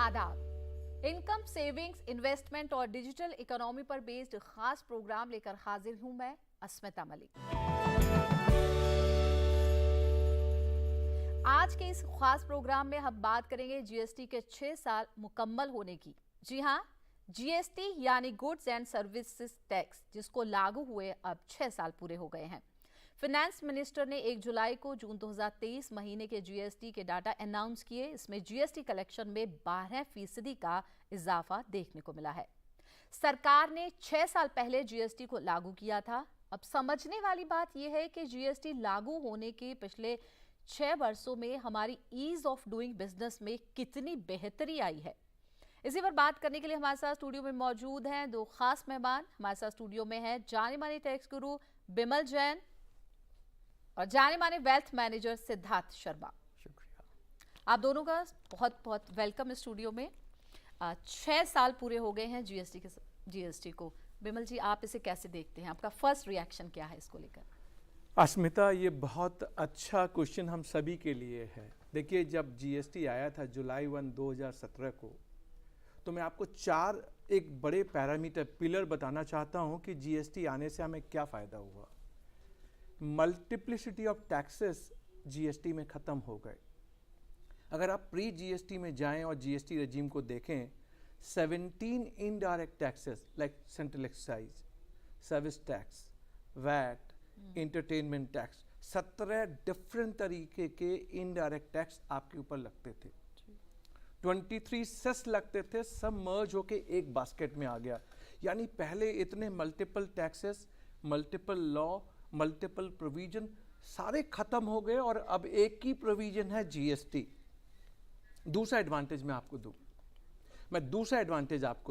आदाब। Income, savings, investment और digital economy पर बेस्ड खास प्रोग्राम लेकर हाजिर हूं मैं अस्मिता मलिक। आज के इस खास प्रोग्राम में हम बात करेंगे जीएसटी के 6 साल मुकम्मल होने की। जी हां, जीएसटी यानी गुड्स एंड सर्विसेज टैक्स, जिसको लागू हुए अब 6 साल पूरे हो गए हैं। फाइनेंस मिनिस्टर ने 1 जुलाई को जून 2023 महीने के जीएसटी के डाटा अनाउंस किए। इसमें जीएसटी कलेक्शन में 12% का इजाफा देखने को मिला है। सरकार ने 6 साल पहले जीएसटी को लागू किया था। अब समझने वाली बात यह है कि जीएसटी लागू होने के पिछले 6 वर्षों में हमारी ईज ऑफ डूइंग बिजनेस में कितनी बेहतरी आई है। इसी पर बात करने के लिए हमारे साथ स्टूडियो में मौजूद हैं 2 खास मेहमान। हमारे साथ स्टूडियो में है जाने माने टैक्स गुरु बिमल जैन और जाने माने वेल्थ मैनेजर सिद्धार्थ शर्मा। शुक्रिया। आप दोनों का बहुत बहुत वेलकम इस स्टूडियो में। 6 साल पूरे हो गए हैं जीएसटी को। बिमल जी, आप इसे कैसे देखते हैं? आपका फर्स्ट रिएक्शन क्या है इसको लेकर? अस्मिता, ये बहुत अच्छा क्वेश्चन हम सभी के लिए है। देखिए, जब जीएसटी आया था जुलाई 1, 2017 को, तो मैं आपको 4 एक बड़े पैरामीटर पिलर बताना चाहता हूँ कि जीएसटी आने से हमें क्या फ़ायदा हुआ। मल्टीप्लिसिटी ऑफ टैक्सेस जीएसटी में ख़त्म हो गए। अगर आप प्री जीएसटी में जाएं और जीएसटी रेजिम को देखें, 17 indirect taxes like central excise, service tax, VAT, entertainment tax, 17 different तरीके के इनडायरेक्ट टैक्स आपके ऊपर लगते थे। 23 सेस लगते थे, सब मर्ज होके एक बास्केट में आ गया। यानी पहले इतने multiple taxes, multiple law, multiple provision सारे खत्म हो गए और अब एक ही प्रोविजन है जीएसटी। दूसरा एडवांटेज मैं आपको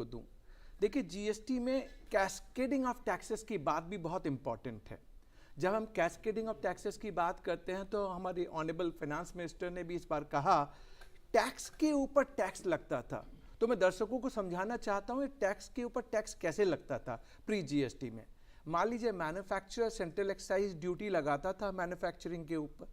दूं। देखिए, जीएसटी में कैस्केडिंग ऑफ टैक्सेस की बात भी बहुत इंपॉर्टेंट है। जब हम कैस्केडिंग ऑफ टैक्सेस की बात करते हैं तो हमारे ऑनरेबल फाइनेंस मिनिस्टर ने भी इस बार कहा, टैक्स के ऊपर टैक्स लगता था। तो मैं दर्शकों को समझाना चाहता हूं टैक्स के ऊपर टैक्स कैसे लगता था प्री जीएसटी में। मान लीजिए मैन्युफैक्चरर सेंट्रल एक्साइज ड्यूटी लगाता था मैन्युफैक्चरिंग के ऊपर।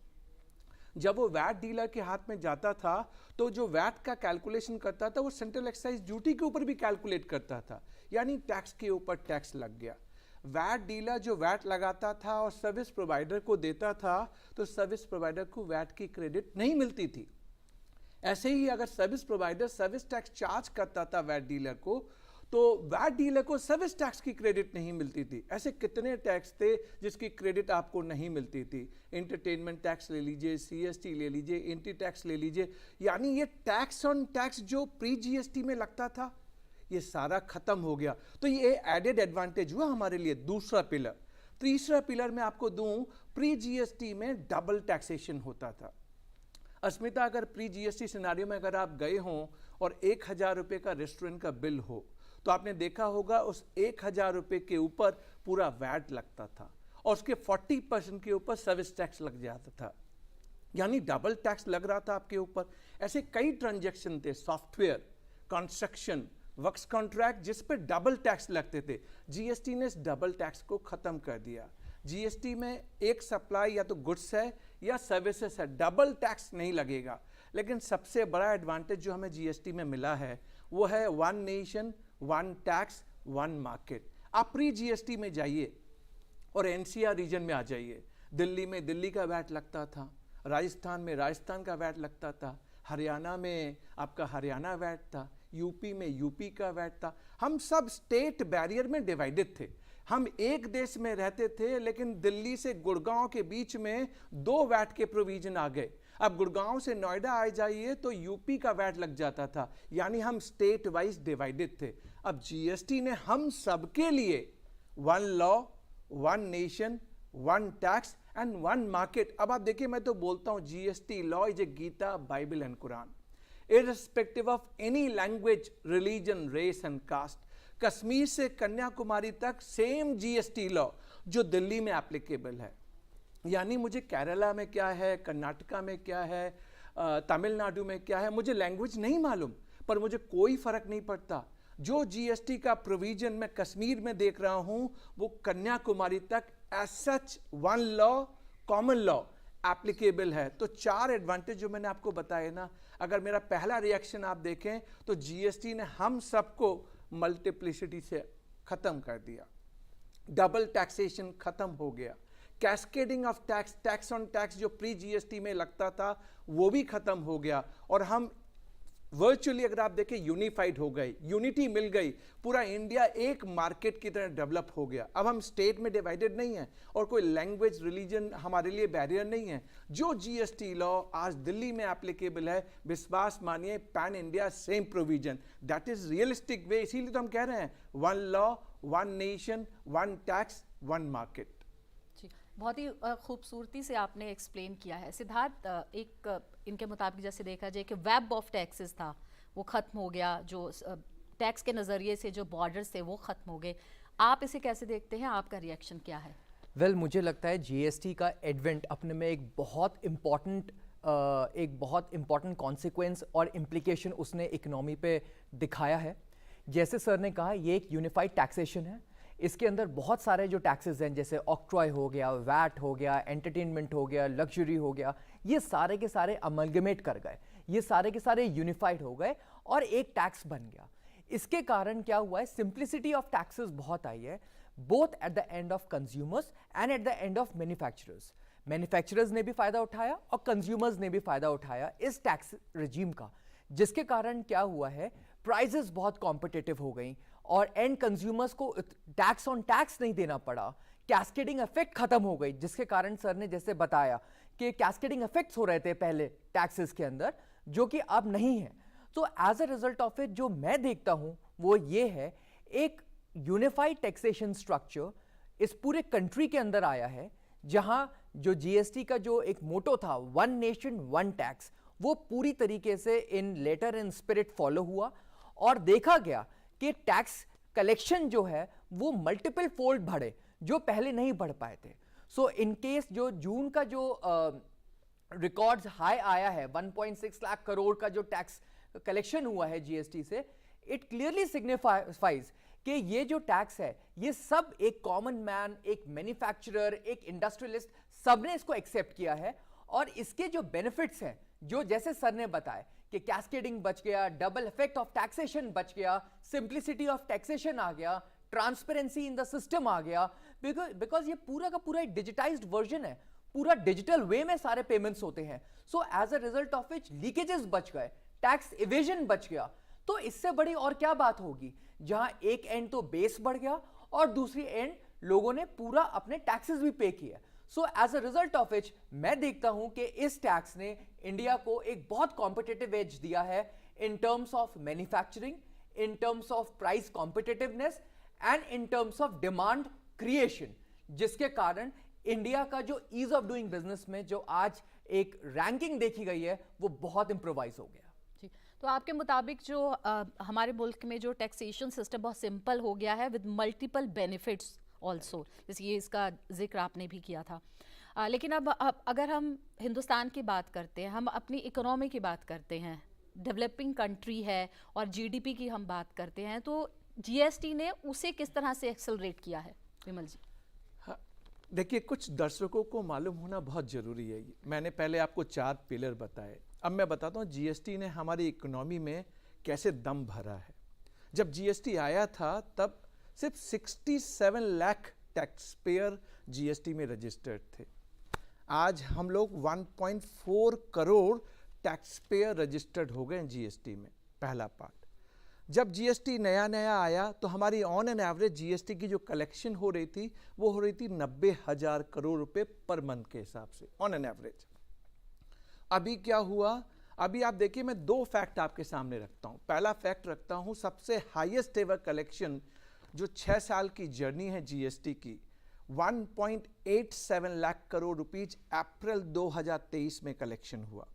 जब वो वैट डीलर के हाथ में जाता था तो जो वैट का कैलकुलेशन करता था वो सेंट्रल एक्साइज ड्यूटी के ऊपर भी कैलकुलेट करता था। यानी टैक्स के ऊपर टैक्स लग गया। वैट डीलर जो वैट लगाता था और सर्विस प्रोवाइडर को देता था, तो सर्विस प्रोवाइडर को वैट की क्रेडिट नहीं मिलती थी। ऐसे ही अगर service provider service tax charge करता था वैट डीलर को, तो वैट डीलर को सर्विस टैक्स की क्रेडिट नहीं मिलती थी। ऐसे कितने टैक्स थे जिसकी क्रेडिट आपको नहीं मिलती थी। एंटरटेनमेंट टैक्स ले लीजिए, सीएसटी ले लीजिए, एंटी टैक्स ले लीजिए। यानी ये टैक्स ऑन टैक्स जो प्री जीएसटी में लगता था, ये सारा खत्म हो गया। तो ये एडेड एडवांटेज हुआ हमारे लिए। दूसरा पिलर। तीसरा पिलर मैं आपको दूं, प्री जीएसटी में डबल टैक्सेशन होता था। अस्मिता, अगर प्री जीएसटी सिनारियो में अगर आप गए हों और 1000 रुपये का रेस्टोरेंट का बिल हो, तो आपने देखा होगा उस 1000 रुपये के ऊपर पूरा वैट लगता था और उसके 40% के ऊपर सर्विस टैक्स लग जाता था। यानी डबल टैक्स लग रहा था आपके ऊपर। ऐसे कई ट्रांजैक्शन थे, सॉफ्टवेयर, कंस्ट्रक्शन, वर्क्स कॉन्ट्रैक्ट, जिस पर डबल टैक्स लगते थे। जीएसटी ने इस डबल टैक्स को खत्म कर दिया। जीएसटी में एक सप्लाई या तो गुड्स है या सर्विसेज है, डबल टैक्स नहीं लगेगा। लेकिन सबसे बड़ा एडवांटेज जो हमें जीएसटी में मिला है वो है 1 नेशन 1 टैक्स 1 मार्केट। आप प्री जीएसटी में जाइए और एनसीआर रीजन में आ जाइए। दिल्ली में दिल्ली का वैट लगता था, राजस्थान में राजस्थान का वैट लगता था, हरियाणा में आपका हरियाणा वैट था, यूपी में यूपी का वैट था। हम सब स्टेट बैरियर में डिवाइडेड थे। हम एक देश में रहते थे, लेकिन दिल्ली से गुड़गांव के बीच में 2 वैट के प्रोविजन आ गए। अब गुड़गांव से नोएडा आ जाइए तो यूपी का वैट लग जाता था। यानी हम स्टेट वाइज डिवाइडेड थे। अब जीएसटी ने हम सबके लिए 1 law 1 nation 1 tax and 1 market. अब आप देखिए, मैं तो बोलता हूं GST law is a Gita, Bible and Quran. Irrespective of any language, religion, race and caste, Kashmir से कन्याकुमारी तक सेम जीएसटी लॉ जो दिल्ली में एप्लीकेबल है। यानी मुझे केरला में क्या है, कर्नाटका में क्या है, तमिलनाडु में क्या है, मुझे लैंग्वेज नहीं मालूम, पर मुझे कोई फर्क नहीं पड़ता। जो जीएसटी का प्रोविजन मैं कश्मीर में देख रहा हूं वो कन्याकुमारी तक as such 1 law, common law, applicable है। तो 4 एडवांटेज जो मैंने आपको बताए ना, अगर मेरा पहला रिएक्शन आप देखें तो जीएसटी ने हम सबको मल्टीप्लिसिटी से खत्म कर दिया, डबल टैक्सेशन खत्म हो गया, cascading of tax, tax on tax जो प्री जीएसटी में लगता था वो भी खत्म हो गया, और हम वर्चुअली अगर आप देखें यूनिफाइड हो गए, यूनिटी मिल गई, पूरा इंडिया एक मार्केट की तरह डेवलप हो गया। अब हम स्टेट में डिवाइडेड नहीं है और कोई लैंग्वेज रिलीजन हमारे लिए बैरियर नहीं है। जो जीएसटी लॉ आज दिल्ली में एप्लीकेबल है, विश्वास मानिए pan India same provision, that is realistic way. इसीलिए तो हम कह रहे हैं one law, one nation, one tax, one market. बहुत ही खूबसूरती से आपने एक्सप्लेन किया है सिद्धार्थ। एक इनके मुताबिक जैसे देखा जाए कि वेब ऑफ टैक्सेस था वो ख़त्म हो गया, जो टैक्स के नज़रिए से जो बॉर्डर्स थे वो ख़त्म हो गए। आप इसे कैसे देखते हैं, आपका रिएक्शन क्या है? वेल, मुझे लगता है जीएसटी का एडवेंट अपने में एक बहुत इम्पॉर्टेंट कॉन्सिक्वेंस और इम्प्लीकेशन उसने इकोनॉमी पे दिखाया है। जैसे सर ने कहा, ये एक यूनिफाइड टैक्सेशन है। इसके अंदर बहुत सारे जो टैक्सेस हैं, जैसे ऑक्ट्रॉय हो गया, वैट हो गया, एंटरटेनमेंट हो गया, लग्जरी हो गया, ये सारे के सारे अमलगमेट कर गए, ये सारे के सारे यूनिफाइड हो गए और एक टैक्स बन गया। इसके कारण क्या हुआ है, सिंप्लिसिटी ऑफ टैक्सेस बहुत आई है, both at the end of consumers and at the end of manufacturers. Manufacturers ने भी फायदा उठाया और कंज्यूमर्स ने भी फायदा उठाया इस टैक्स रजीम का, जिसके कारण क्या हुआ है, प्राइजेस बहुत कॉम्पिटिटिव हो गई और एंड कंज्यूमर्स को टैक्स ऑन टैक्स नहीं देना पड़ा। कैस्केडिंग इफेक्ट खत्म हो गई, जिसके कारण सर ने जैसे बताया कि कैस्केडिंग इफेक्ट्स हो रहे थे पहले टैक्सेस के अंदर, जो कि अब नहीं है। तो as a result of it जो मैं देखता हूं वो ये है, एक यूनिफाइड टैक्सेशन स्ट्रक्चर इस पूरे कंट्री के अंदर आया है, जहां जो जीएसटी का जो एक मोटो था, वन नेशन वन टैक्स, वो पूरी तरीके से इन लेटर एंड स्पिरिट फॉलो हुआ और देखा गया कि टैक्स कलेक्शन जो है वो मल्टीपल फोल्ड बढ़े, जो पहले नहीं बढ़ पाए थे। सो इन केस जो जून का जो रिकॉर्ड्स हाई आया है, 1.6 लाख करोड़ का जो टैक्स कलेक्शन हुआ है जीएसटी से, इट क्लियरली सिग्निफाइज कि ये जो टैक्स है ये सब एक कॉमन मैन, एक मैन्युफैक्चरर, एक इंडस्ट्रियलिस्ट, सबने इसको एक्सेप्ट किया है। और इसके जो बेनिफिट्स हैं, जो जैसे सर ने बताया कि कैस्केडिंग बच गया, डबल इफेक्ट ऑफ टैक्सेशन बच गया, सिंप्लिसिटी ऑफ टैक्सेशन आ गया, ट्रांसपेरेंसी इन द सिस्टम आ गया, बिकॉज ये पूरा का पूरा एक डिजिटाइज्ड वर्जन है, पूरा डिजिटल वे में सारे पेमेंट्स होते हैं। So as a result of which leakages बच गए, टैक्स इवेजन बच गया। तो इससे बड़ी और क्या बात होगी, जहां एक एंड तो बेस बढ़ गया और दूसरी एंड लोगों ने पूरा अपने टैक्सेस भी पे किए। So as a result of which मैं देखता हूं कि इस टैक्स ने इंडिया को एक बहुत कॉम्पिटिटिव एज दिया है in terms of manufacturing, in terms of price competitiveness and in terms of demand creation, जिसके कारण इंडिया का जो ईज ऑफ डूइंग बिजनेस में जो आज एक रैंकिंग देखी गई है वो बहुत इंप्रोवाइज हो गया। जी, तो आपके मुताबिक जो हमारे मुल्क में जो टैक्सेशन सिस्टम बहुत सिंपल हो गया है विद मल्टीपल बेनिफिट्स ऑल्सो, जैसे ये इसका जिक्र आपने भी किया था। लेकिन अब अगर हम हिंदुस्तान की बात करते हैं, हम अपनी इकोनॉमी की बात करते हैं, डेवलपिंग कंट्री है और जीडीपी की हम बात करते हैं, तो जीएसटी ने उसे किस तरह से एक्सेलरेट किया है, विमल जी? हाँ, देखिए, कुछ दर्शकों को मालूम होना बहुत ज़रूरी है। मैंने पहले आपको 4 पिलर बताए, अब मैं बताता हूँ जीएसटी ने हमारी इकोनॉमी में कैसे दम भरा है। जब जीएसटी आया था तब सिर्फ 67 लाख टैक्स पेयर जीएसटी में रजिस्टर्ड थे। आज हम लोग 1.4 करोड़ टैक्स पेयर रजिस्टर्ड हो गए जीएसटी में, पहला पार्ट। जब जीएसटी नया नया आया तो हमारी ऑन एन एवरेज जीएसटी की जो कलेक्शन हो रही थी वो हो रही थी 90,000 करोड़ रुपए पर मंथ के हिसाब से, ऑन एन एवरेज। अभी क्या हुआ, अभी आप देखिए, मैं 2 फैक्ट आपके सामने रखता हूं। पहला फैक्ट रखता हूं, सबसे हाईएस्ट एवर कलेक्शन जो 6 साल की जर्नी है जीएसटी की, 1.87 लाख करोड़ रुपीज अप्रैल 2023 में कलेक्शन हुआ,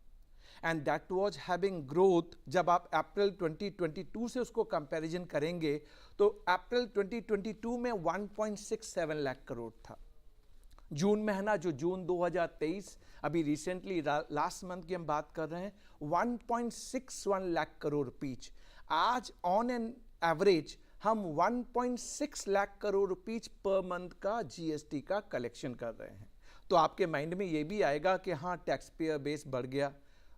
and that was having growth. जब आप अप्रैल 2022 से उसको कंपैरिजन करेंगे तो अप्रैल 2022 में 1.67 लाख करोड़ था। जून महीना, जो जून 2023, अभी रिसेंटली लास्ट मंथ की हम बात कर रहे हैं, 1.61 लाख करोड़ रुपीज। आज ऑन एन एवरेज हम 1.6 lakh crore rupees per month का जीएसटी का कलेक्शन कर रहे हैं। तो आपके माइंड में ये भी आएगा कि हाँ, टैक्स पेयर बेस बढ़ गया,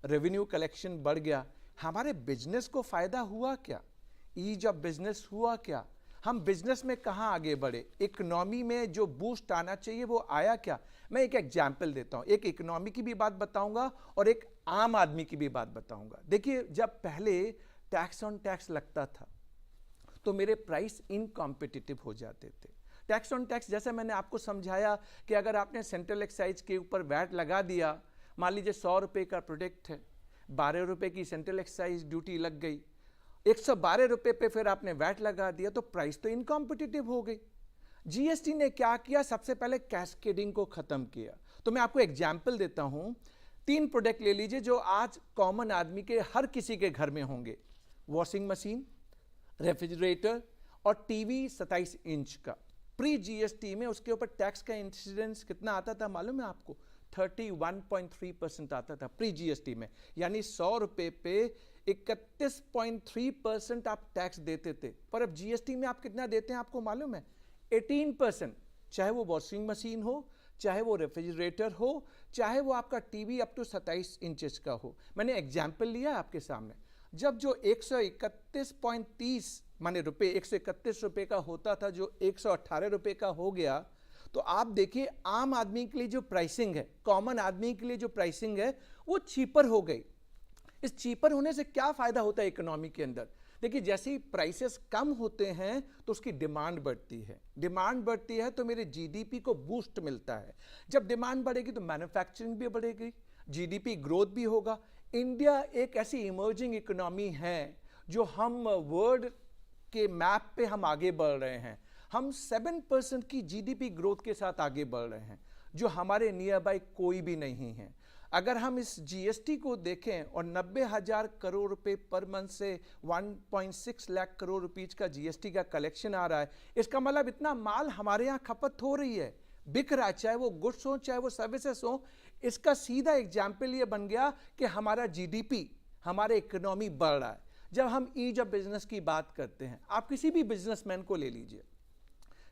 रेवेन्यू कलेक्शन बढ़ गया, हमारे बिजनेस को फायदा हुआ क्या, ईज ऑफ बिजनेस हुआ क्या, हम बिजनेस में कहाँ आगे बढ़े, इकोनॉमी में जो बूस्ट आना चाहिए वो आया क्या। मैं एक एग्जाम्पल देता हूँ, एक इकोनॉमी की भी बात बताऊंगा और एक आम आदमी की भी बात बताऊंगा। देखिए, जब पहले टैक्स ऑन टैक्स लगता था तो मेरे प्राइस इनकॉम्पिटिटिव हो जाते थे। टैक्स ऑन टैक्स, जैसे मैंने आपको समझाया कि अगर आपने सेंट्रल एक्साइज के ऊपर वैट लगा दिया, मान लीजिए 100 रुपये का प्रोडक्ट है, 12 रुपये की सेंट्रल एक्साइज ड्यूटी लग गई, 112 रुपये पे फिर आपने वैट लगा दिया, तो प्राइस तो इनकॉम्पिटिटिव हो गई। जीएसटी ने क्या किया, सबसे पहले कैस्केडिंग को खत्म किया। तो मैं आपको एग्जाम्पल देता हूं, 3 प्रोडक्ट ले लीजिए जो आज कॉमन आदमी के हर किसी के घर में होंगे, वॉशिंग मशीन, रेफ्रिजरेटर और टीवी 27 इंच का। प्री जीएसटी में उसके ऊपर टैक्स का इंसिडेंस कितना आता था मालूम है आपको? 31.3% आता था प्री जीएसटी में, यानी 100 रुपये पे 31.3% आप टैक्स देते थे। पर अब जीएसटी में आप कितना देते हैं आपको मालूम है? 18%। चाहे वो वॉशिंग मशीन हो, चाहे वो रेफ्रिजरेटर हो, चाहे वो आपका टीवी अप टू 27 इंचेस का हो। मैंने एग्जाम्पल लिया आपके सामने। जब जो 131.30 माने रुपए 131 रुपये का होता था, जो 118 रुपये का हो गया, तो आप देखिए आम आदमी के लिए जो प्राइसिंग है, कॉमन आदमी के लिए जो प्राइसिंग है, वो चीपर हो गई। इस चीपर होने से क्या फायदा होता है इकोनॉमी के अंदर? देखिए, जैसे ही प्राइसेस कम होते हैं तो उसकी डिमांड बढ़ती है, डिमांड बढ़ती है तो मेरे जीडीपी को बूस्ट मिलता है। जब डिमांड बढ़ेगी तो मैन्युफैक्चरिंग भी बढ़ेगी, जीडीपी ग्रोथ भी होगा। इंडिया एक ऐसी इमर्जिंग इकोनॉमी है जो हम वर्ल्ड के मैप पे हम आगे बढ़ रहे हैं। हम 7% की जीडीपी ग्रोथ के साथ आगे बढ़ रहे हैं, जो हमारे नियर बाय कोई भी नहीं है। अगर हम इस जीएसटी को देखें और 90,000 करोड़ रुपए पर मंथ से 1.6 लाख करोड़ रुपीज का जीएसटी का कलेक्शन आ रहा है, इसका मतलब इतना माल हमारे यहाँ खपत हो रही है, बिक रहा है, चाहे वो गुड्स हो चाहे वो सर्विसेज हो। इसका सीधा एग्जाम्पल ये बन गया कि हमारा जीडीपी, हमारे इकोनॉमी बढ़ रहा है। जब हम ईज ऑफ बिजनेस की बात करते हैं, आप किसी भी बिजनेसमैन को ले लीजिए,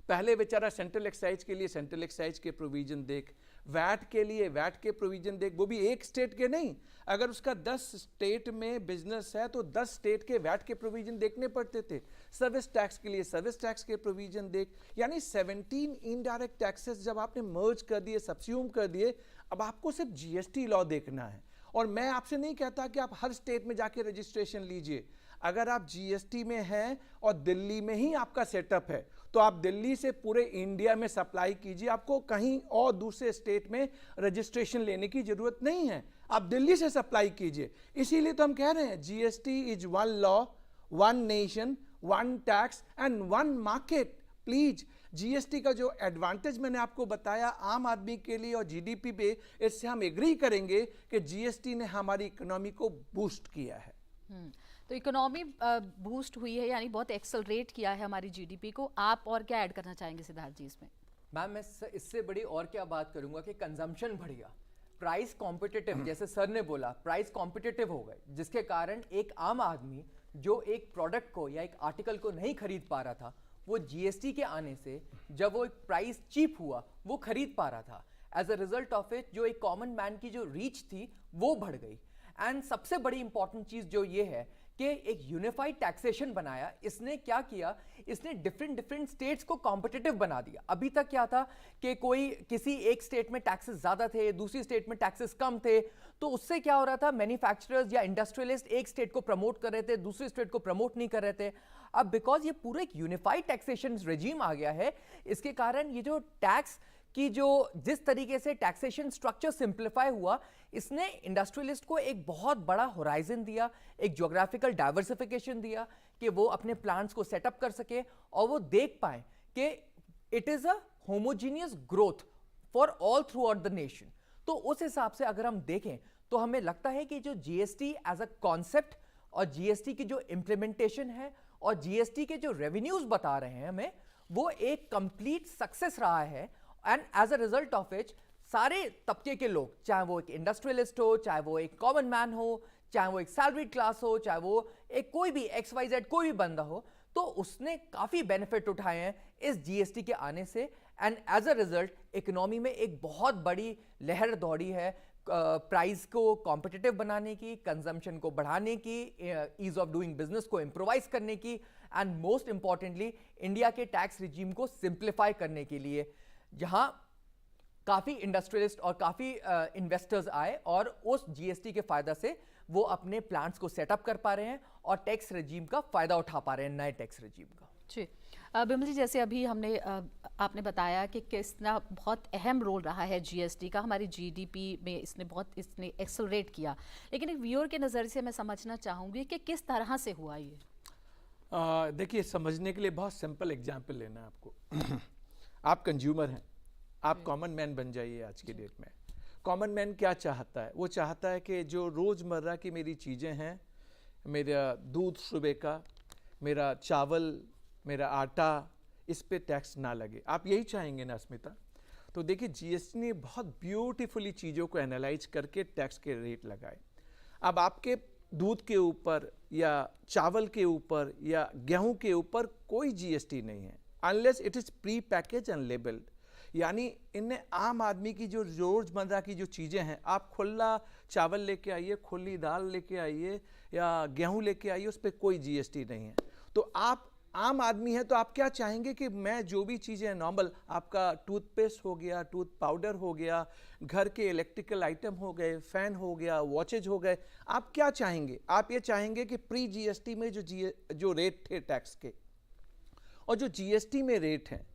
पहले बेचारा सेंट्रल एक्साइज के लिए सेंट्रल एक्साइज के प्रोविजन देख, वैट के लिए वैट के प्रोविजन देख, वो भी एक स्टेट के नहीं। अगर उसका 10 स्टेट में बिजनेस है तो 10 स्टेट के वैट के प्रोविजन देखने पड़ते थे। सर्विस टैक्स के लिए सर्विस टैक्स के प्रोविजन देख, यानी 17 इनडायरेक्ट टैक्सेस जब आपने मर्ज कर दिए, सब्स्यूम कर दिए, अब आपको सिर्फ जीएसटी लॉ देखना है। और मैं आपसे नहीं कहता कि आप हर स्टेट में जाके रजिस्ट्रेशन लीजिए। अगर आप जीएसटी में हैं और दिल्ली में ही आपका सेटअप है तो आप दिल्ली से पूरे इंडिया में सप्लाई कीजिए, आपको कहीं और दूसरे स्टेट में रजिस्ट्रेशन लेने की जरूरत नहीं है, आप दिल्ली से सप्लाई कीजिए। इसीलिए तो हम कह रहे हैं GST is one law, one nation, one tax and one market. Please, GST का जो एडवांटेज मैंने आपको बताया आम आदमी के लिए और जीडीपी पे, इससे हम एग्री करेंगे कि जीएसटी ने हमारी इकोनॉमी को बूस्ट किया है। तो इकोनॉमी बूस्ट हुई है, यानी बहुत एक्सेलरेट किया है हमारी जीडीपी को। आप और क्या ऐड करना चाहेंगे सिद्धार्थ जी इसमें? मैम, मैं इससे बड़ी और क्या बात करूंगा कि कंजम्पशन बढ़ गया, प्राइस कॉम्पिटिटिव, जैसे सर ने बोला, प्राइस कॉम्पिटिटिव हो गए, जिसके कारण एक आम आदमी जो एक प्रोडक्ट को या एक आर्टिकल को नहीं खरीद पा रहा था, वो जीएसटी के आने से जब वो एक प्राइस चीप हुआ वो खरीद पा रहा था। As a result of it जो एक कॉमन मैन की जो रीच थी वो बढ़ गई। एंड सबसे बड़ी इंपॉर्टेंट चीज जो ये है कि एक यूनिफाइड टैक्सेशन बनाया। इसने क्या किया, इसने डिफरेंट स्टेट्स को कॉम्पिटिटिव बना दिया। अभी तक क्या था कि कोई किसी एक स्टेट में टैक्सेस ज्यादा थे, दूसरी स्टेट में टैक्सेस कम थे, तो उससे क्या हो रहा था, मैन्युफैक्चरर्स या इंडस्ट्रियलिस्ट एक स्टेट को प्रमोट कर रहे थे, दूसरी स्टेट को प्रमोट नहीं कर रहे थे। अब बिकॉज ये पूरा एक यूनिफाइड टैक्सेशन रेजिम आ गया है, इसके कारण ये जो टैक्स कि जो जिस तरीके से टैक्सेशन स्ट्रक्चर सिंप्लीफाई हुआ, इसने इंडस्ट्रियलिस्ट को एक बहुत बड़ा होराइजन दिया, एक ज्योग्राफिकल डाइवर्सिफिकेशन दिया कि वो अपने प्लांट्स को सेटअप कर सके और वो देख पाए कि it is a homogeneous growth for all through out the nation. तो उस हिसाब से अगर हम देखें तो हमें लगता है कि जो जीएसटी एज अ कॉन्सेप्ट और जीएसटी की जो इंप्लीमेंटेशन है और जीएसटी के जो रेवेन्यूज बता रहे हैं हमें, वो एक कंप्लीट सक्सेस रहा है। And as a result of it सारे तबके के लोग, चाहे वो एक इंडस्ट्रियलिस्ट हो, चाहे वो एक कॉमन मैन हो, चाहे वो एक सैलरीड क्लास हो, चाहे वो एक कोई भी XYZ कोई भी बंदा हो, तो उसने काफी बेनिफिट उठाए हैं इस जीएसटी के आने से। And as a result economy में एक बहुत बड़ी लहर दौड़ी है प्राइस को कॉम्पिटिटिव बनाने की, कंजम्पशन को बढ़ाने की, ईज ऑफ डूइंग बिजनेस को इम्प्रोवाइज करने की, एंड मोस्ट इंपॉर्टेंटली इंडिया के टैक्स रिजीम को सिंप्लीफाई करने के लिए, जहां काफी इंडस्ट्रियलिस्ट और काफी इन्वेस्टर्स आए और उस जीएसटी के फायदा से वो अपने प्लांट्स को सेटअप कर पा रहे हैं और टैक्स रिजीम का फायदा उठा पा रहे हैं, नए टैक्स रिजीम का। जी बिमल जी, जैसे अभी हमने आपने बताया कि कितना बहुत अहम रोल रहा है जीएसटी का हमारी जीडीपी में, इसने एक्सेलरेट किया, लेकिन एक व्यूअर के नज़र से मैं समझना चाहूँगी कि किस तरह से हुआ ये। देखिए, समझने के लिए बहुत सिंपल एग्जाम्पल लेना है आपको। आप कंज्यूमर हैं, आप कॉमन मैन बन जाइए आज की डेट में। कॉमन मैन क्या चाहता है? वो चाहता है कि जो रोज़मर्रा की मेरी चीज़ें हैं, मेरा दूध सुबह का, मेरा चावल, मेरा आटा, इस पे टैक्स ना लगे। आप यही चाहेंगे ना स्मिता? तो देखिए, जीएसटी ने बहुत ब्यूटीफुली चीज़ों को एनालाइज करके टैक्स के रेट लगाए। अब आपके दूध के ऊपर या चावल के ऊपर या गेहूं के ऊपर कोई जीएसटी नहीं है unless it is pre package and labelled. यानी इनने आम आदमी की जो रोज़मर्रा की जो चीज़ें हैं, आप खुला चावल लेके आइए, खुली दाल लेके आइए या गेहूं लेके आइए, उस पर कोई जीएसटी नहीं है। तो आप आम आदमी है तो आप क्या चाहेंगे कि मैं जो भी चीज़ें नॉर्मल, आपका टूथपेस्ट हो गया, टूथ पाउडर हो गया, घर के इलेक्ट्रिकल आइटम हो गए, फ़ैन हो गया, वॉचेज हो गए, आप क्या चाहेंगे? आप ये चाहेंगे कि प्री जीएसटी में जो रेट थे टैक्स के और जो जीएसटी में रेट हैं,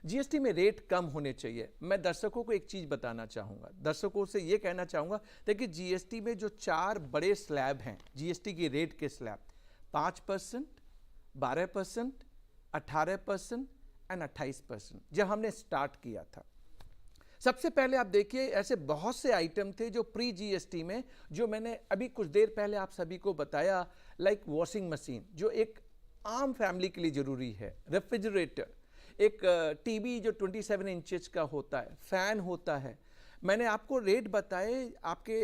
जीएसटी में रेट कम होने चाहिए। मैं दर्शकों को एक चीज़ बताना चाहूँगा, दर्शकों से ये कहना चाहूँगा, देखिए जीएसटी में जो 4 बड़े स्लैब हैं जीएसटी की रेट के स्लैब, 5%, 12%, 18% एंड 28%, जब हमने स्टार्ट किया था। सबसे पहले आप देखिए, ऐसे बहुत से आइटम थे जो प्री जीएसटी में, जो मैंने अभी कुछ देर पहले आप सभी को बताया, लाइक वॉशिंग मशीन जो एक आम फैमिली के लिए ज़रूरी है, रेफ्रिजरेटर, एक टीवी जो 27 इंचेस का होता है, फ़ैन होता है। मैंने आपको रेट बताए, आपके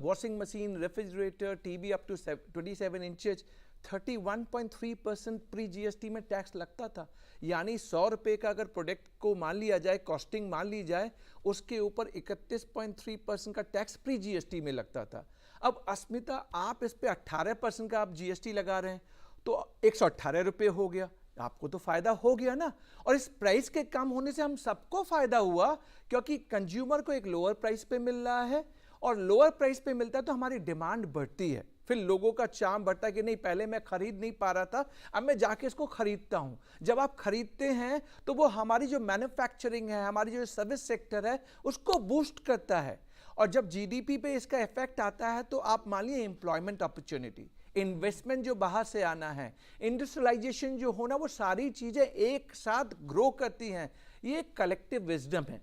washing machine, refrigerator, TV up to 27 inches 31.3% pre GST में टैक्स लगता था। यानी 100 रुपये का अगर प्रोडक्ट को मान लिया जाए, कॉस्टिंग मान ली जाए, उसके ऊपर 31.3% का टैक्स प्री जीएसटी में लगता था। अब अस्मिता, आप इस पे 18% का आप जीएसटी लगा रहे हैं तो 118 रुपये हो गया, आपको तो फायदा हो गया ना। और इस प्राइस के कम होने से हम सबको फायदा हुआ, क्योंकि कंज्यूमर को एक लोअर प्राइस पे मिल रहा है, और लोअर प्राइस पे मिलता है तो हमारी डिमांड बढ़ती है, फिर लोगों का चार्म बढ़ता है कि नहीं, पहले मैं खरीद नहीं पा रहा था, अब मैं जाके इसको खरीदता हूं। जब आप खरीदते हैं तो वो हमारी जो मैन्युफैक्चरिंग है, हमारी जो सर्विस सेक्टर है, उसको बूस्ट करता है। और जब जीडीपी पे इसका इफेक्ट आता है तो आप मान लीजिए एम्प्लॉयमेंट अपॉर्चुनिटी, इन्वेस्टमेंट जो बाहर से आना है, इंडस्ट्रियलाइजेशन जो होना, वो सारी चीजें एक साथ ग्रो करती हैं। ये कलेक्टिव विजडम है।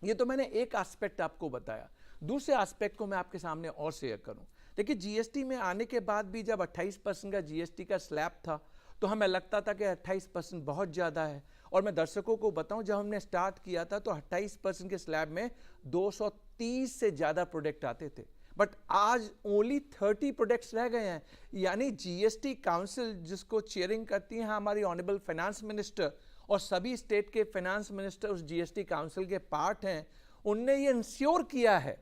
ये तो मैंने एक एस्पेक्ट आपको बताया। दूसरे एस्पेक्ट को मैं आपके सामने और शेयर करूं। देखिए, जीएसटी में आने के बाद भी जब 28% का जीएसटी का स्लैब था तो हमें लगता था कि 28% बहुत ज़्यादा है। और मैं दर्शकों को बताऊं, जब हमने स्टार्ट किया था तो 28% के स्लैब में 230 से ज़्यादा प्रोडक्ट आते थे, बट आज ओनली 30 प्रोडक्ट्स रह गए हैं। यानी जीएसटी काउंसिल, जिसको चेयरिंग करती हैं हमारी ऑनरेबल फाइनेंस मिनिस्टर, और सभी स्टेट के फाइनेंस मिनिस्टर उस जीएसटी काउंसिल के पार्ट हैं, उनने ये इंश्योर किया है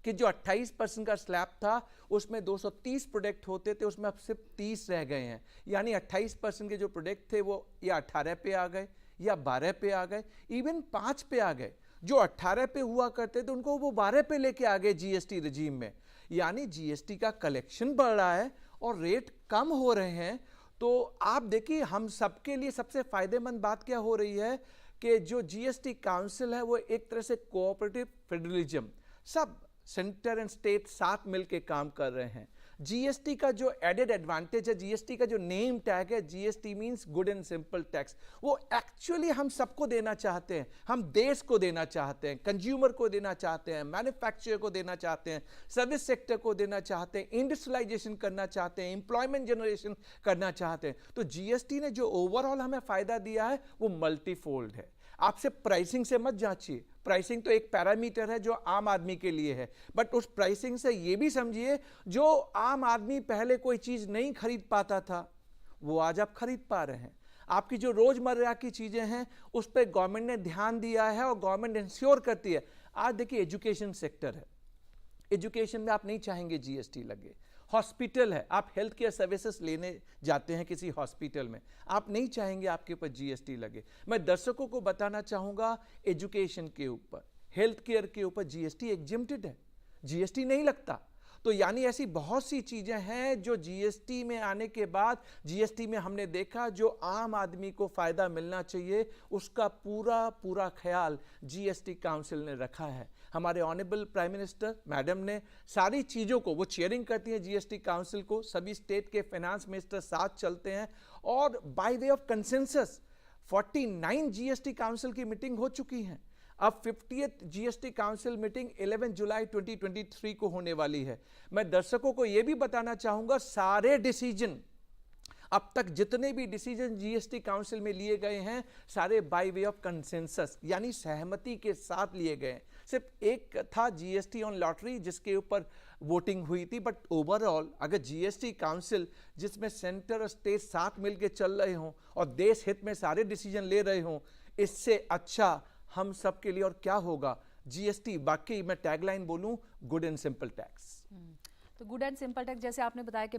कि जो 28% का स्लैब था उसमें 230 प्रोडक्ट होते थे, उसमें अब सिर्फ 30 रह गए हैं। यानी 28% के जो प्रोडक्ट थे वो या 18 पे आ गए, या 12 पे आ गए, इवन 5 पे आ गए। जो 18 पे हुआ करते थे उनको वो 12 पे लेके आ गए जीएसटी रिजीम में। यानी जीएसटी का कलेक्शन बढ़ रहा है और रेट कम हो रहे हैं। तो आप देखिए, हम सबके लिए सबसे फायदेमंद बात क्या हो रही है कि जो जीएसटी काउंसिल है वो एक तरह से cooperative federalism, sub centre and state साथ मिलकर काम कर रहे हैं। जीएसटी का जो एडेड एडवांटेज है, जीएसटी का जो नेम टैग है, GST means good and simple tax, वो एक्चुअली हम सबको देना चाहते हैं। हम देश को देना चाहते हैं, कंज्यूमर को देना चाहते हैं, मैन्युफैक्चरर को देना चाहते हैं, सर्विस सेक्टर को देना चाहते हैं, इंडस्ट्रियलाइजेशन करना चाहते हैं, एम्प्लॉयमेंट जनरेशन करना चाहते हैं। तो जीएसटी ने जो ओवरऑल हमें फायदा दिया है वो मल्टीफोल्ड है। आपसे प्राइसिंग से मत जांचिए, प्राइसिंग तो एक पैरामीटर है जो आम आदमी के लिए है, बट उस प्राइसिंग से ये भी समझिए, जो आम आदमी पहले कोई चीज़ नहीं खरीद पाता था वो आज आप खरीद पा रहे हैं। आपकी जो रोजमर्रा की चीजें हैं उस पर गवर्नमेंट ने ध्यान दिया है और गवर्नमेंट इंश्योर करती है। आज देखिए एजुकेशन सेक्टर है, एजुकेशन में आप नहीं चाहेंगे जीएसटी लगे। हॉस्पिटल है, आप हेल्थ केयर सर्विसेज लेने जाते हैं किसी हॉस्पिटल में, आप नहीं चाहेंगे आपके ऊपर जीएसटी लगे। मैं दर्शकों को बताना चाहूंगा एजुकेशन के ऊपर, हेल्थ केयर के ऊपर जीएसटी एग्जेम्प्टेड है, जीएसटी नहीं लगता। तो यानी ऐसी बहुत सी चीजें हैं जो जीएसटी में आने के बाद, जीएसटी में हमने देखा जो आम आदमी को फायदा मिलना चाहिए उसका पूरा पूरा ख्याल जीएसटी काउंसिल ने रखा है। हमारे ऑनरेबल प्राइम मिनिस्टर मैडम ने सारी चीज़ों को, वो चेयरिंग करती हैं जीएसटी काउंसिल को, सभी स्टेट के फाइनेंस मिनिस्टर साथ चलते हैं और by way of consensus 49 GST council की मीटिंग हो चुकी हैं। अब 50th जीएसटी काउंसिल मीटिंग 11 जुलाई 2023 को होने वाली है। मैं दर्शकों को यह भी बताना चाहूंगा सारे डिसीजन, अब तक जितने भी डिसीजन जीएसटी काउंसिल में लिए गए हैं सारे बाय वे ऑफ कंसेंसस यानी सहमति के साथ लिए गए हैं। सिर्फ एक था जीएसटी ऑन लॉटरी जिसके ऊपर वोटिंग हुई थी, बट ओवरऑल अगर जीएसटी काउंसिल जिसमें सेंटर और स्टेट साथ मिलकर चल रहे हों और देश हित में सारे डिसीजन ले रहे हों, इससे अच्छा हम सब के लिए और क्या होगा। जीएसटी बाकी मैं टैगलाइन बोलूं, गुड एंड सिंपल टैक्स। तो गुड एंड सिंपल टैक्स, जैसे आपने बताया कि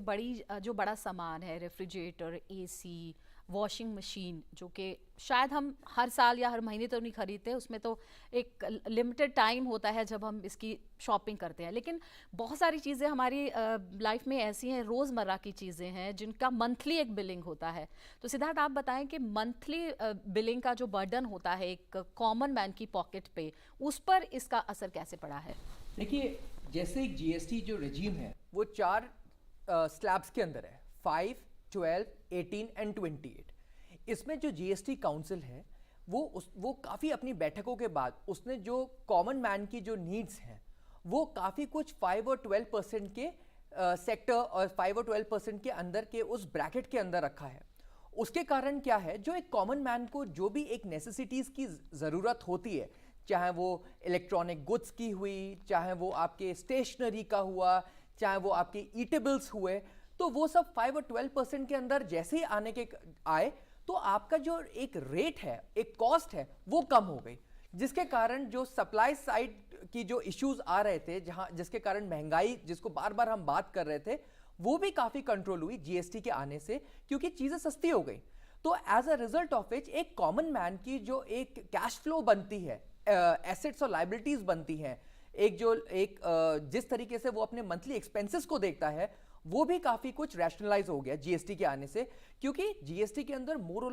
जो बड़ा सामान है, रेफ्रिजरेटर, एसी, वॉशिंग मशीन, जो कि शायद हम हर साल या हर महीने तो नहीं खरीदते, उसमें तो एक लिमिटेड टाइम होता है जब हम इसकी शॉपिंग करते हैं। लेकिन बहुत सारी चीज़ें हमारी लाइफ में ऐसी हैं, रोज़मर्रा की चीज़ें हैं जिनका मंथली एक बिलिंग होता है। तो सिद्धार्थ आप बताएं कि मंथली बिलिंग का जो बर्डन होता है एक कॉमन मैन की पॉकेट पे, उस पर इसका असर कैसे पड़ा है? देखिए, जैसे एक जीएसटी जो रेजीम है वो 4 स्लैब्स के अंदर है, 5, 12, 18 एंड 28। इसमें जो जीएसटी काउंसिल है वो काफ़ी अपनी बैठकों के बाद उसने जो कॉमन मैन की जो नीड्स हैं वो काफ़ी कुछ 5 और 12% के सेक्टर और 5 और 12% के अंदर के उस ब्रैकेट के अंदर रखा है। उसके कारण क्या है, जो एक कॉमन मैन को जो भी एक नेसेसिटीज़ की ज़रूरत होती है, चाहे वो इलेक्ट्रॉनिक गुड्स की हुई, चाहे वो आपके स्टेशनरी का हुआ, चाहे वो आपके ईटेबल्स हुए, तो वो सब 5 और 12% के अंदर जैसे ही आए तो आपका जो एक रेट है, एक कॉस्ट है, वो कम हो गई, जिसके कारण जो सप्लाई साइड की जो इश्यूज आ रहे थे, जिसके कारण महंगाई जिसको बार बार हम बात कर रहे थे, वो भी काफी कंट्रोल हुई जीएसटी के आने से, क्योंकि चीजें सस्ती हो गई। तो as a result of which एक कॉमन मैन की जो एक कैश फ्लो बनती है, एसेट्स और लाइबिलिटीज बनती हैं, जिस तरीके से वो अपने मंथली एक्सपेंसेस को देखता है, वो भी काफी कुछ रैशनलाइज हो गया जीएसटी के आने से, क्योंकि जीएसटी के अंदर मोर और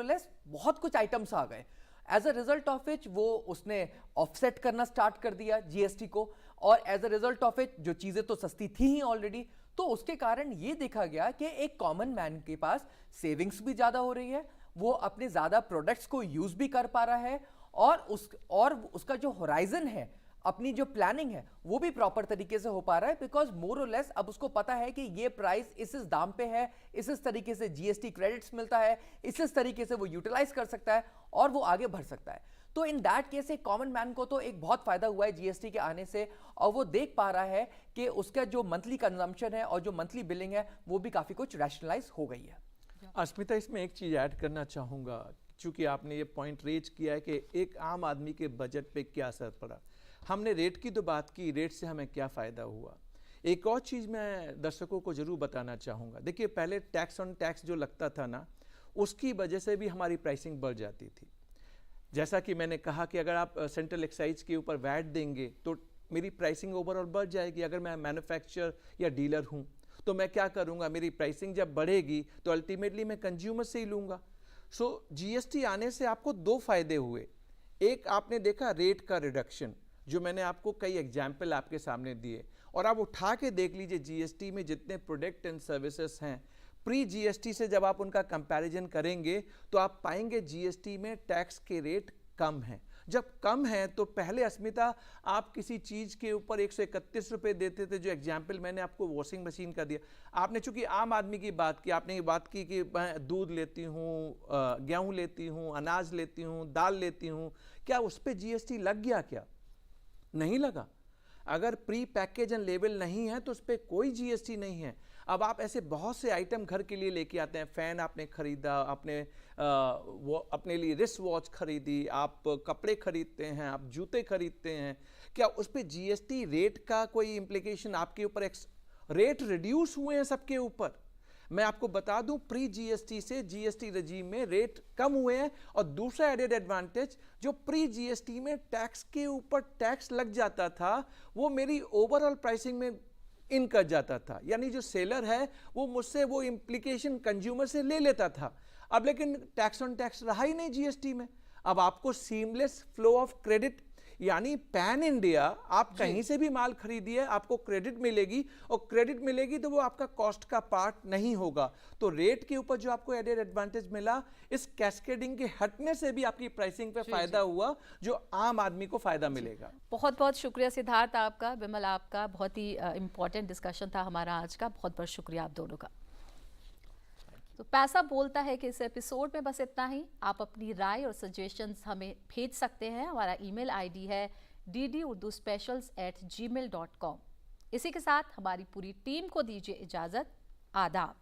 लेस बहुत कुछ आइटम्स आ गए। As a result of which वो उसने ऑफसेट करना स्टार्ट कर दिया जीएसटी को, और as a result of which जो चीजें तो सस्ती थी ही ऑलरेडी, तो उसके कारण ये देखा गया कि एक कॉमन मैन के पास सेविंग्स भी ज्यादा हो रही है, वो अपने ज्यादा प्रोडक्ट्स को यूज भी कर पा रहा है, और उसका जो होराइजन है, अपनी जो प्लानिंग है, वो भी प्रॉपर तरीके से हो पा रहा है, बिकॉज मोर और लेस अब उसको पता है कि ये प्राइस इस दाम पे है, इस तरीके से जीएसटी क्रेडिट्स मिलता है, इस तरीके से वो यूटिलाइज कर सकता है और वो आगे बढ़ सकता है। तो इन दैट केस एक कॉमन मैन को तो एक बहुत फायदा हुआ है जीएसटी के आने से, और वो देख पा रहा है कि उसका जो मंथली कंजम्पशन है और जो मंथली बिलिंग है वो भी काफी कुछ रैशनलाइज हो गई है। अस्मिता, इसमें एक चीज ऐड करना चाहूंगा, चूंकि आपने ये पॉइंट रेज किया है कि एक आम आदमी के बजट पे क्या असर पड़ा। हमने रेट की तो बात की, रेट से हमें क्या फ़ायदा हुआ। एक और चीज़ मैं दर्शकों को ज़रूर बताना चाहूँगा। देखिए, पहले टैक्स ऑन टैक्स जो लगता था ना, उसकी वजह से भी हमारी प्राइसिंग बढ़ जाती थी। जैसा कि मैंने कहा कि अगर आप सेंट्रल एक्साइज के ऊपर वैट देंगे तो मेरी प्राइसिंग ओवरऑल बढ़ जाएगी। अगर मैं मैन्युफैक्चरर या डीलर हूँ तो मैं क्या करूँगा, मेरी प्राइसिंग जब बढ़ेगी तो अल्टीमेटली मैं कंज्यूमर से ही लूँगा। सो जीएसटी आने से आपको 2 फायदे हुए। एक, आपने देखा रेट का रिडक्शन, जो मैंने आपको कई एग्जाम्पल आपके सामने दिए, और आप उठा के देख लीजिए जीएसटी में जितने प्रोडक्ट एंड सर्विसेज हैं, प्री जीएसटी से जब आप उनका कंपैरिजन करेंगे तो आप पाएंगे जीएसटी में टैक्स के रेट कम हैं। जब कम है तो पहले अस्मिता आप किसी चीज़ के ऊपर 131 रुपये देते थे, जो एग्जाम्पल मैंने आपको वॉशिंग मशीन का दिया। आपने चूंकि आम आदमी की बात की, आपने ये बात की कि मैं दूध लेती हूँ, गेहूँ लेती हूँ, अनाज लेती हूँ, दाल लेती हूँ, क्या उस पर जीएसटी लग गया? क्या नहीं लगा। अगर प्री पैकेज एंड लेबल नहीं है तो उस पर कोई जीएसटी नहीं है। अब आप ऐसे बहुत से आइटम घर के लिए लेके आते हैं, फैन आपने खरीदा, आपने वो अपने लिए रिस्ट वॉच खरीदी, आप कपड़े खरीदते हैं, आप जूते खरीदते हैं, क्या उस पर जीएसटी रेट का कोई इम्प्लीकेशन आपके ऊपर? रेट रिड्यूस हुए हैं सबके ऊपर। मैं आपको बता दूं, प्री जीएसटी से जीएसटी रजीम में रेट कम हुए हैं। और दूसरा एडेड एडवांटेज, जो प्री जीएसटी में टैक्स के ऊपर टैक्स लग जाता था, वो मेरी ओवरऑल प्राइसिंग में इन कर जाता था। यानी जो सेलर है वो मुझसे वो इम्प्लीकेशन कंज्यूमर से ले लेता था। अब लेकिन टैक्स ऑन टैक्स रहा ही नहीं जीएसटी में। अब आपको सीमलेस फ्लो ऑफ क्रेडिट, यानी पैन इंडिया, आप कहीं से भी माल खरीदिए आपको क्रेडिट मिलेगी, और क्रेडिट मिलेगी तो वो आपका कॉस्ट का पार्ट नहीं होगा। तो रेट के ऊपर जो आपको एडेड एडवांटेज मिला, इस कैस्केडिंग के हटने से भी आपकी प्राइसिंग पे फायदा हुआ, जो आम आदमी को फायदा मिलेगा। बहुत बहुत शुक्रिया सिद्धार्थ आपका, विमल आपका, बहुत ही इंपॉर्टेंट डिस्कशन था हमारा आज का। बहुत बहुत शुक्रिया आप दोनों का। तो पैसा बोलता है कि इस एपिसोड में बस इतना ही। आप अपनी राय और सजेशंस हमें भेज सकते हैं। हमारा ईमेल आईडी है ddurduspecials@gmail.com। इसी के साथ हमारी पूरी टीम को दीजिए इजाज़त। आदाब।